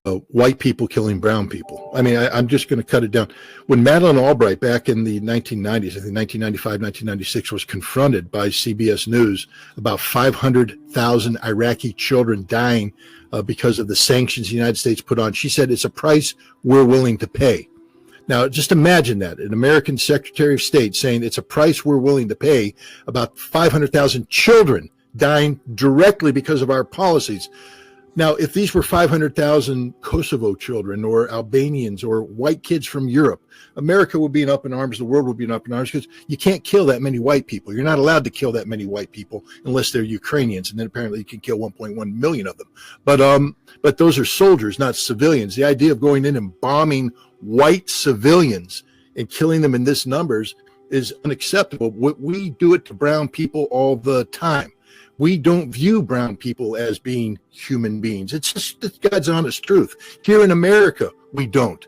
white people killing brown people. I mean, I'm just going to cut it down. When Madeleine Albright back in the 1990s, I think 1995, 1996, was confronted by CBS News about 500,000 Iraqi children dying because of the sanctions the United States put on, she said, it's a price we're willing to pay. Now, just imagine that, an American Secretary of State saying it's a price we're willing to pay, about 500,000 children dying directly because of our policies. Now, if these were 500,000 Kosovo children or Albanians or white kids from Europe, America would be up in arms, the world would be up in arms, because you can't kill that many white people. You're not allowed to kill that many white people unless they're Ukrainians, and then apparently you can kill 1.1 million of them. But those are soldiers, not civilians. The idea of going in and bombing white civilians and killing them in this numbers is unacceptable. We do it to brown people all the time. We don't view brown people as being human beings. It's just God's honest truth. Here in America, we don't.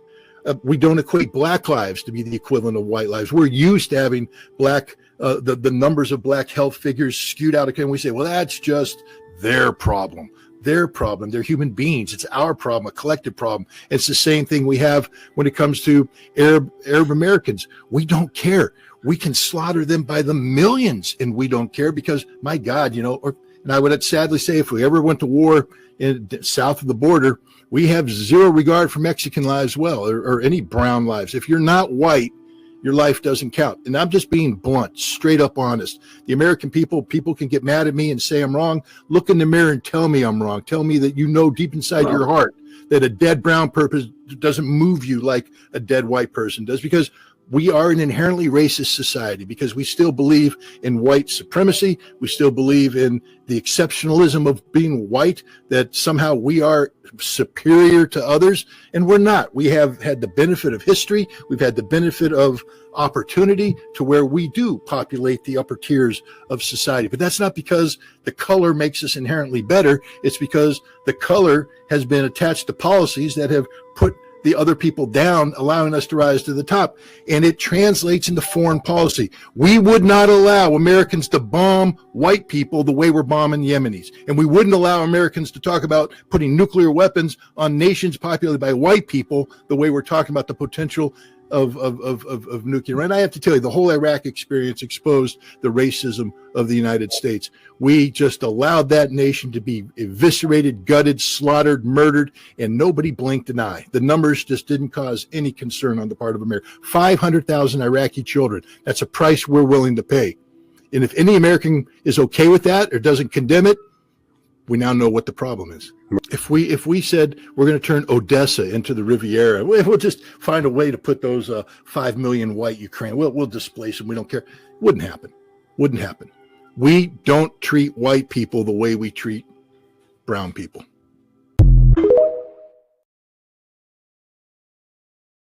We don't equate black lives to be the equivalent of white lives. We're used to having black, the numbers of black health figures skewed out. And we say, well, that's just their problem. Their problem. They're human beings. It's our problem, a collective problem. It's the same thing we have when it comes to Arab Americans. We don't care. We can slaughter them by the millions, and we don't care because, my God, and I would sadly say if we ever went to war south of the border, we have zero regard for Mexican lives or any brown lives. If you're not white, your life doesn't count. And I'm just being blunt, straight up honest. The American people can get mad at me and say I'm wrong. Look in the mirror and tell me I'm wrong. Tell me that you know deep inside your heart that a dead brown person doesn't move you like a dead white person does, because we are an inherently racist society, because we still believe in white supremacy. We still believe in the exceptionalism of being white, that somehow we are superior to others, and we're not. We have had the benefit of history. We've had the benefit of opportunity to where we do populate the upper tiers of society. But that's not because the color makes us inherently better. It's because the color has been attached to policies that have put the other people down, allowing us to rise to the top. And it translates into foreign policy. We would not allow Americans to bomb white people the way we're bombing Yemenis. And we wouldn't allow Americans to talk about putting nuclear weapons on nations populated by white people the way we're talking about the potential of nuclear. And I have to tell you, the whole Iraq experience exposed the racism of the United States. We just allowed that nation to be eviscerated, gutted, slaughtered, murdered, and nobody blinked an eye. The numbers just didn't cause any concern on the part of America. 500,000 Iraqi children. That's a price we're willing to pay. And if any American is okay with that or doesn't condemn it, we now know what the problem is. If we said we're going to turn Odessa into the Riviera, we'll just find a way to put those 5 million white Ukrainians, we'll displace them. We don't care. Wouldn't happen. Wouldn't happen. We don't treat white people the way we treat brown people.